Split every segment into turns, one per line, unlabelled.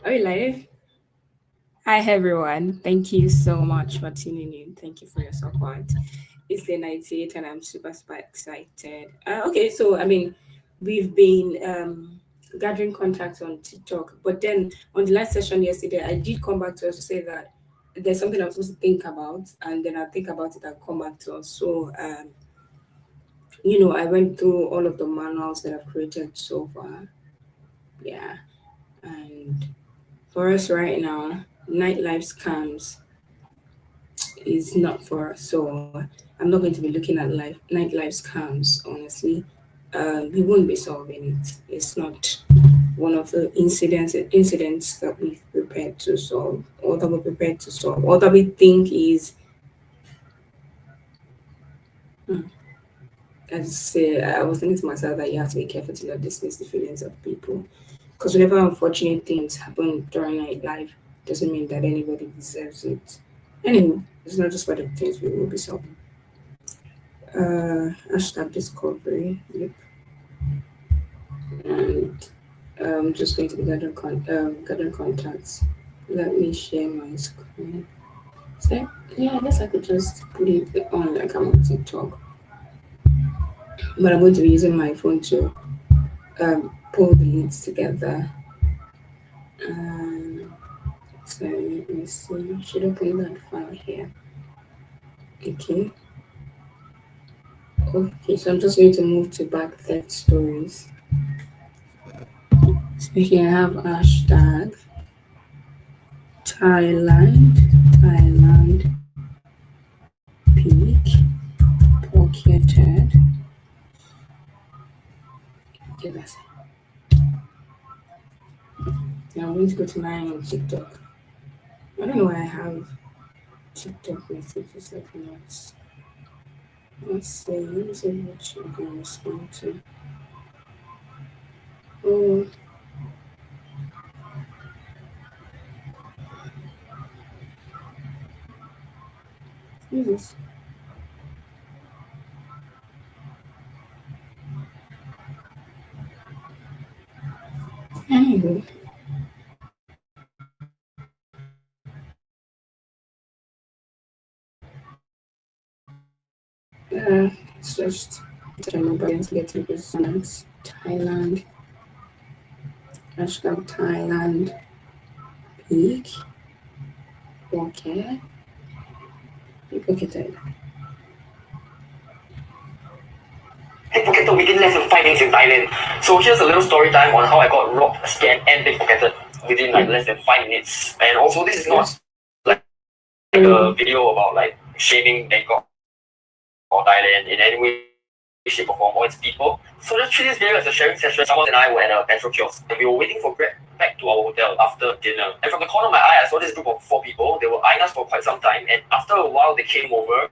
Are you live? Hi everyone. Thank you so much for tuning in. Thank you for your support. It's day 98 and I'm super excited. Okay, so we've been gathering contacts on TikTok, but then on the last session yesterday, I did come back to us to say that there's something I'm supposed to think about, and then I'll think about it and come back to us. So I went through all of the manuals that I've created so far. Yeah, and for us right now, nightlife scams is not for us. So I'm not going to be looking at nightlife scams, honestly. We won't be solving it. It's not one of the incidents that we've prepared to solve, or that we're prepared to solve, or that we think is. Hmm, I was thinking to myself that you have to be careful to not dismiss the feelings of people, because whenever unfortunate things happen during nightlife, doesn't mean that anybody deserves it. Anyway, it's not just for the things we will be solving. Hashtag discovery. Yep. And I'm just going to be gathering contacts. Let me share my screen. So yeah, I guess I could just put it on like I'm on TikTok, but I'm going to be using my phone to pull the leads together. Um, so let me see. Should open that file here. Okay. Okay. So I'm just going to move to back theft stories. So here I have hashtag Thailand peak pocketed. Okay, that's it. Now I'm going to go to my TikTok. I don't know why I have TikTok messages like notes. Let's see. Let me see what you can respond to. Oh, who's this? Anyway, it's just to get to this next Thailand. Hashtag Thailand peak. Okay. Pocketed.
Pickpocketed within less than 5 minutes in Thailand. So here's a little story time on how I got robbed, scammed, and pickpocketed within like less than 5 minutes. And also, this is not like a video about like shaming Bangkok or Thailand in any way, shape, or form, or its people. So just treat this video as a sharing session. Someone and I were at a petrol kiosk, and we were waiting for Grab back to our hotel after dinner. And from the corner of my eye, I saw this group of 4 people. They were eyeing us for quite some time, and after a while, they came over.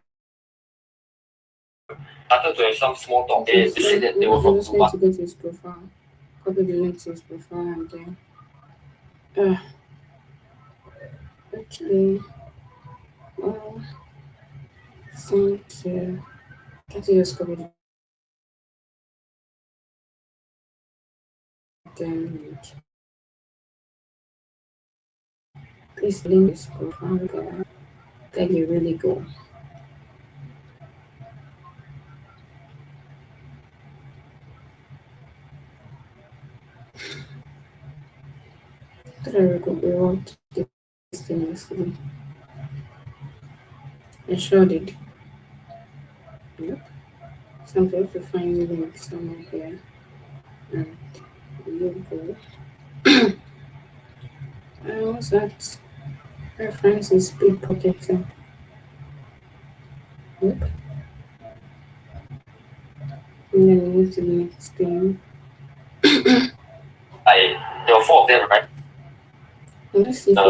Started to have some small talk. They said that they were from
Dubai. I'm just going to go to his profile. Copy the link to his profile and then. Okay. Well, send to. Can't you just copy the link? Please link his profile. Then you really go. Thought we want this thing yesterday. I sure did. Yep. So I'm going to find the link somewhere here. And you go. What's that? Reference is pickpocketing. Yep. And then we move to the next thing.
There were 4 of them, right?
Let's see if it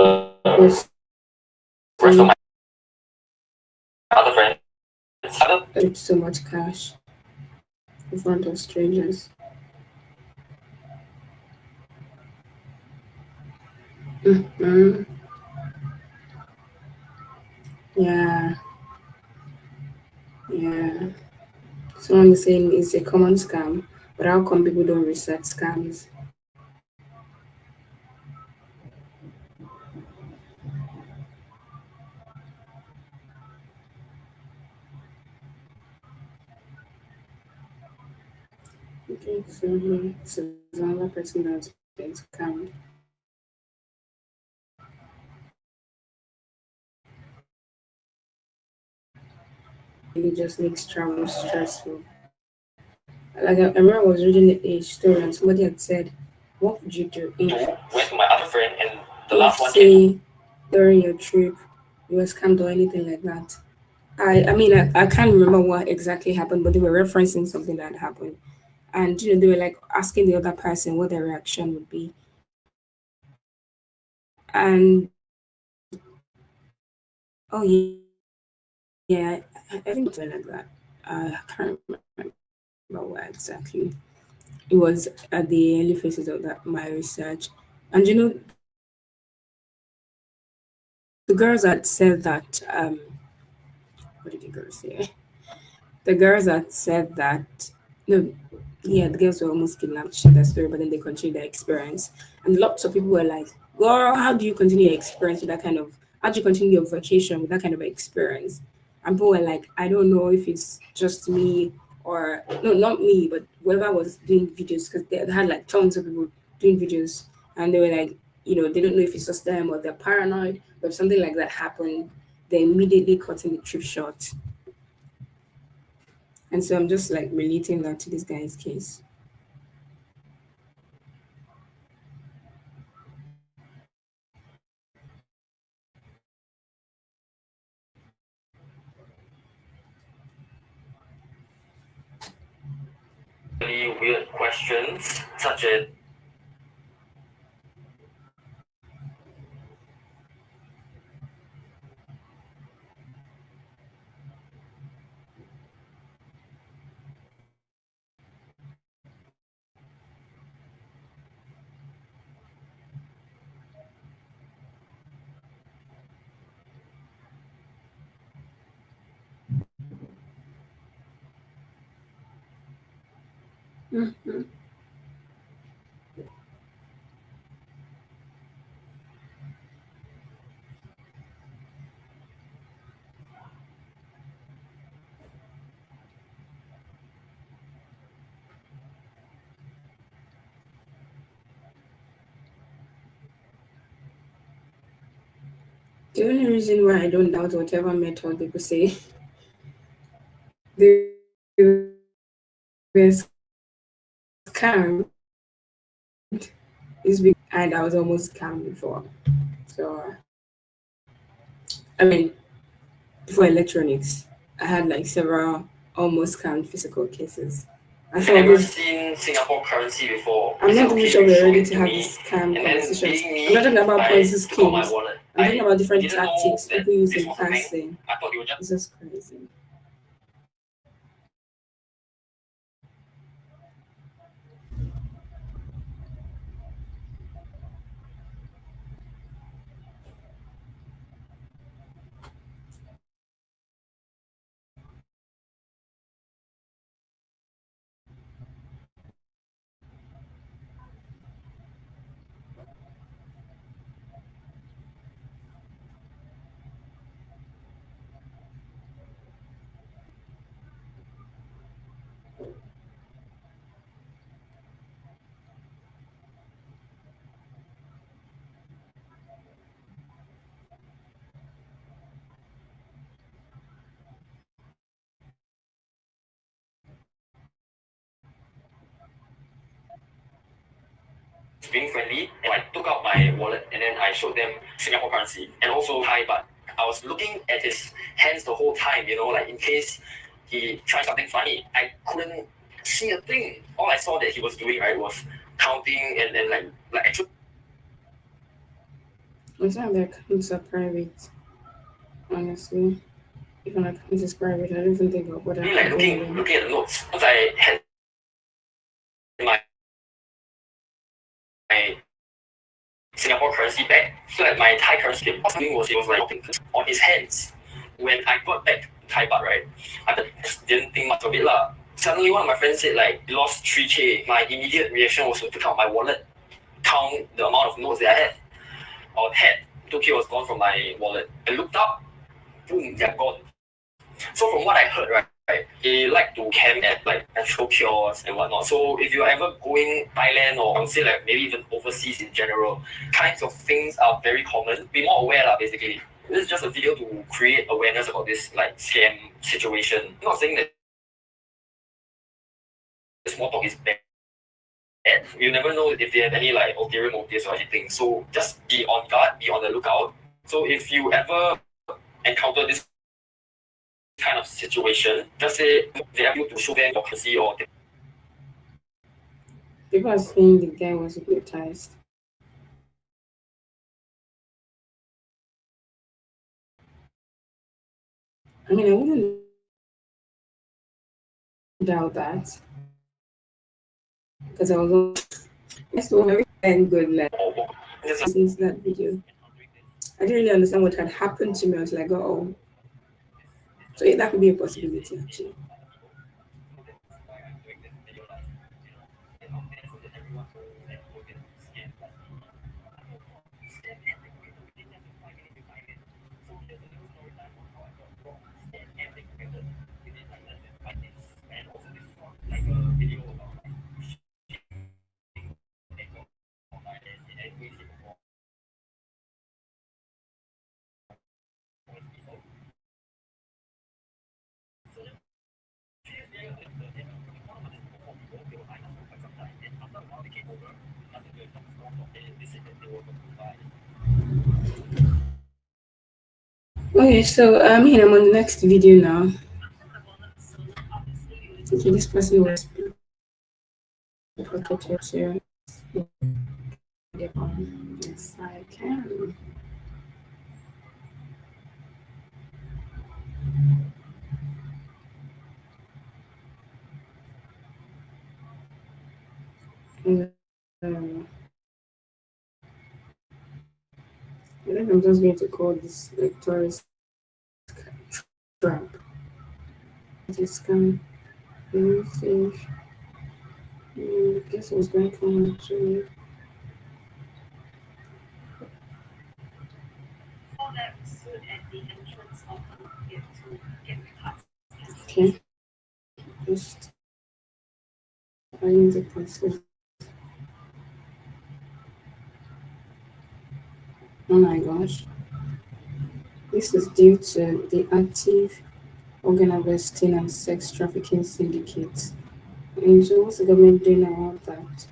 Rest of my other friends.
It's so much cash in front of strangers. Mm-hmm. Yeah, yeah. Someone is saying it's a common scam, but how come people don't research scams? This is another person that's been scammed. It just makes travel stressful. Like I remember I was reading a story and somebody had said, "What would you do if,
went to my other friend and the
if
last one came.
say during your trip you were scammed or anything like that?" I mean I can't remember what exactly happened, but they were referencing something that happened, and they were like asking the other person what their reaction would be, and oh yeah, I think something like that. I can't remember what exactly. It was at the early phases of that my research, and the girls that said that what did the girls say? The girls that said that no, yeah, the girls were almost kidnapped, shared their story, but then they continued their experience. And lots of people were like, "Girl, how do you continue your experience with that kind of? How do you continue your vacation with that kind of experience?" And people were like, "I don't know if it's just me or no, not me, but whoever was doing videos because they had like tons of people doing videos, and they were like, they don't know if it's just them or they're paranoid, but if something like that happened, they immediately cutting the trip short." And so I'm just like relating that to this guy's case.
Really weird questions, such as
Mm-hmm. The only reason why I don't doubt whatever method people say they were scammed is because and I was almost scammed before. So I mean, before electronics, I had like several almost scammed physical cases. And
I've
some of
never
those,
seen Singapore currency before.
I'm
Is it
not even
okay
sure
if you
we're
show
ready
it
to
to
have
me?
these scam
And then
conversations.
being
I'm not
me,
talking about
I
Ponzi
took out my
schemes.
wallet.
I'm talking
I
about different
didn't know
tactics
that
people use
this
in
was a thing.
passing.
I thought they were just
It's just crazy.
being friendly, and I took out my wallet and then I showed them Singapore currency and also Thai baht. I was looking at his hands the whole time, like in case he tried something funny. I couldn't see a thing. All I saw that he was doing right was counting and then like actually
It's not that accounts are private, honestly. Even accounts is private, I don't even think about what
like
I'm doing
looking
them.
looking at the notes. Once I had my Singapore currency back, so that my Thai currency came. What's was he was like on his hands. When I got back Thai baht, right, I just didn't think much of it lah. Suddenly one of my friends said like he lost 3K. My immediate reaction was to take out my wallet, count the amount of notes that I had. 2K was gone from my wallet. I looked up, boom, they're gone. So from what I heard, right, right, they like to camp at like natural cures and whatnot. So if you're ever going Thailand or I would say like maybe even overseas in general, kinds of things are very common. Be more aware lah, basically. This is just a video to create awareness about this like scam situation. I'm not saying that small talk is bad. You never know if they have any like ulterior motives or anything. So just be on guard, be on the lookout. So if you ever encounter this kind of situation, just say they have you to show them your courtesy or
People are saying the guy was hypnotized. I mean, I wouldn't doubt that because I was also very and good like since that video. I didn't really understand what had happened to me. I was like, oh, so yeah, that could be a possibility actually. Okay, so here I'm on the next video now. Okay, this person was protected to. Yes, I can. Um, I think I'm just going to call this like tourist trap. This can think. I guess I was going to actually. Okay, just finding the person. Oh my gosh, this is due to the active organ harvesting and sex trafficking syndicates. And so, what's the government doing about that?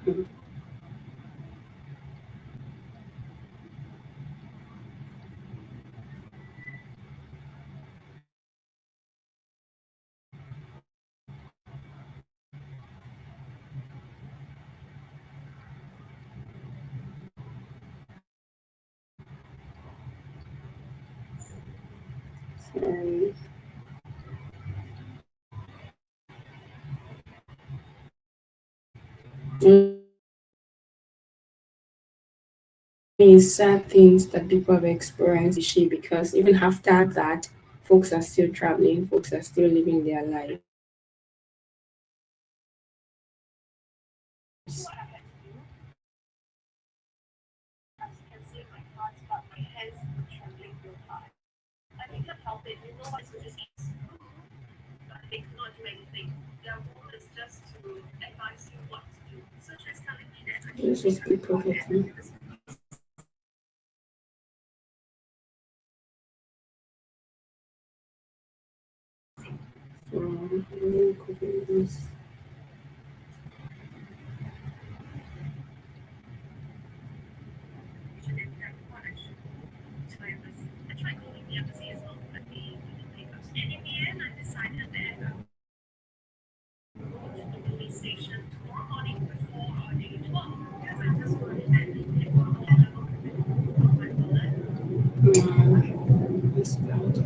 Hmm. Um, sad things that people have experienced because even after that, folks are still traveling, folks are still living their lives. This is people getting. Really copy this. This bad.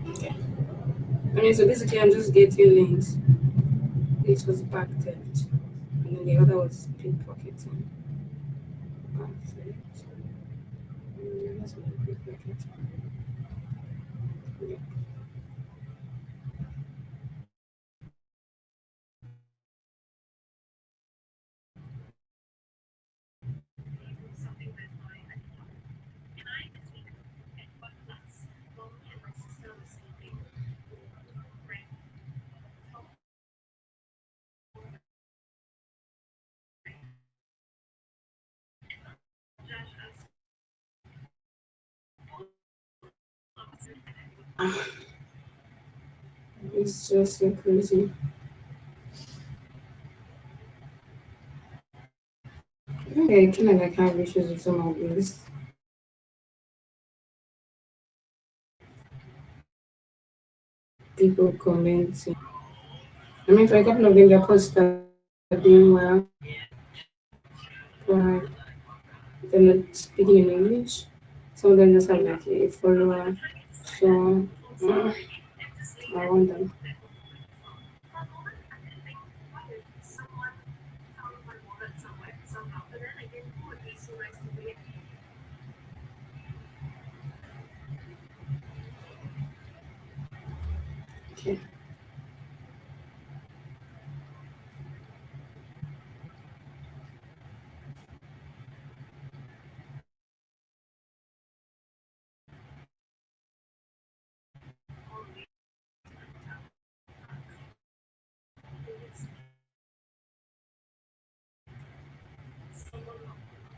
Okay. I mean, so basically, I'm just getting links. This was backed, and then the other was pickpocketing. Backed. And that's what pickpocketing. Yeah. Ah, it's just so crazy. Okay, kind of like have issues with some of these people commenting. I mean, for a couple of them, their posts are doing well, but they're not speaking in English. Some of them just have like a follower. So I wonder. Okay.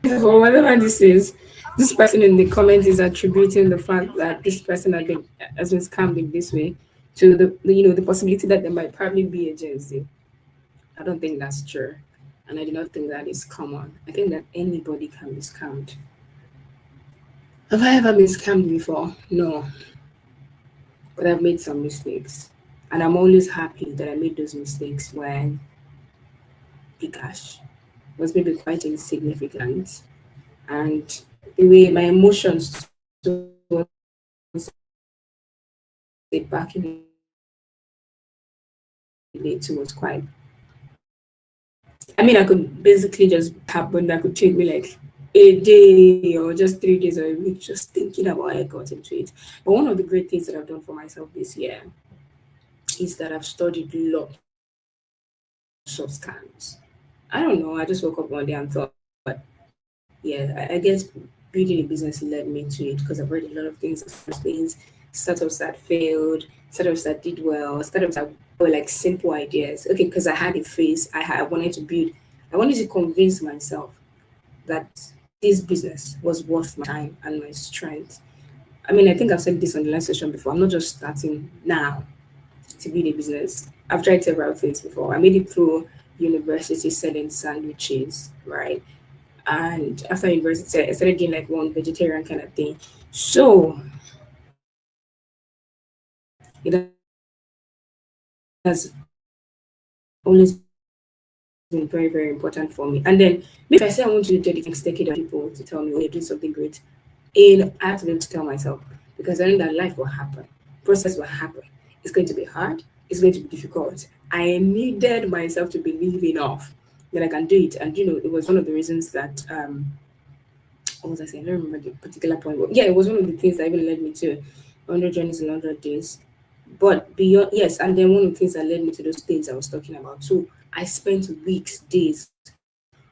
For whatever this is, this person in the comments is attributing the fact that this person has been scammed in this way to the possibility that there might probably be a Gen Z. I don't think that's true, and I do not think that is common. I think that anybody can be scammed. Have I ever been scammed before? No, but I've made some mistakes, and I'm always happy that I made those mistakes when the cash was maybe quite insignificant, and the way my emotions towards it back in the day too was quite. I mean, I could basically just happen. That could take me like a day or just 3 days or a week just thinking about how I got into it. But one of the great things that I've done for myself this year is that I've studied lots of scams. I don't know. I just woke up one day and thought, yeah, I guess building a business led me to it because I've read a lot of things, startups that failed, startups that did well, startups that were like simple ideas. Okay, because I had a phase, I wanted to build, I wanted to convince myself that this business was worth my time and my strength. I mean, I think I've said this on the last session before. I'm not just starting now to build a business. I've tried several things before. I made it through university selling sandwiches, right? And after university, I started doing like one vegetarian kind of thing. So it has always been very, very important for me. And then maybe I say I want to dedicate the next decade of people to tell me, oh, you're doing something great. And I have to be able to tell myself because I know that life will happen, process will happen. It's going to be hard, it's going to be difficult. I needed myself to believe enough that I can do it. And it was one of the reasons that what was I saying? I don't remember the particular point. But yeah, it was one of the things that even led me to 100 journeys in 100 days. But beyond, yes, and then one of the things that led me to those things I was talking about. So I spent weeks, days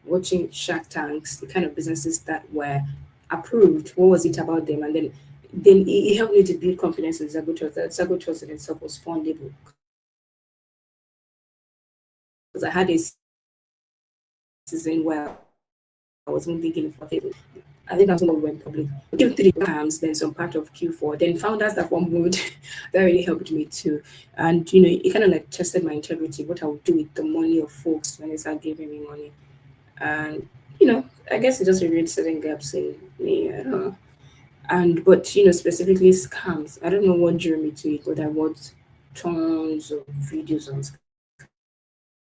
watching Shark Tanks, the kind of businesses that were approved. What was it about them? And then it helped me to build confidence in Zago Trust. That Zago Trust in itself was fundable because I had a season where I wasn't thinking of it. I think that's when we went public. Q3 comes, then some part of Q4, then founders that one mood that really helped me too. And it kind of like tested my integrity, what I would do with the money of folks when they start giving me money. And I guess it just revealed certain gaps in me. I don't know. And but specifically scams. I don't know what drew me to it, but I watched tons of videos on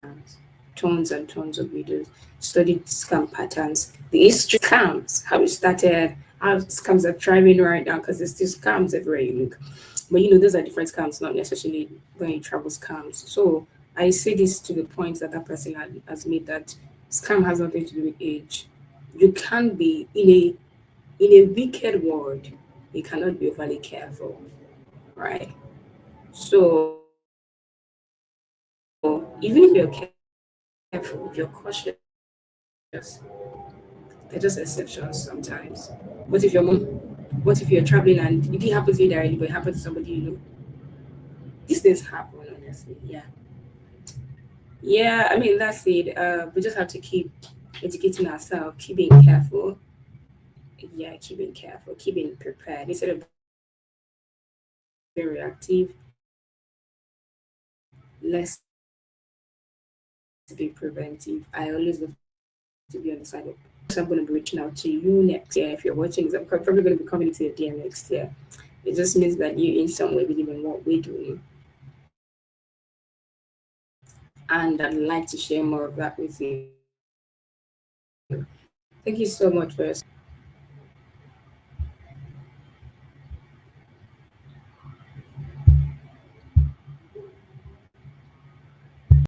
scams, tons and tons of videos, studied scam patterns, the history of scams, how it started, how scams are thriving right now because there's still scams everywhere you look. But those are different scams, not necessarily when you travel scams. So I say this to the point that person has made that scam has nothing to do with age. You can't be in a wicked world, you cannot be overly careful, right? So even if you're careful, if you're cautious, they're just exceptions sometimes. What if your mom? What if you're traveling and it didn't happen to you directly, but it happened to somebody you know? These things happen, honestly. Yeah, yeah. I mean, that's it. We just have to keep educating ourselves, keep being careful. Yeah, keep being careful, keep being prepared instead of reactive. Let's be preventive. I always love to be on the side of. So I'm going to be reaching out to you next year. If you're watching this, I'm probably going to be coming to your DM next year. It just means that you in some way believe in what we're doing. And I'd like to share more of that with you. Thank you so much for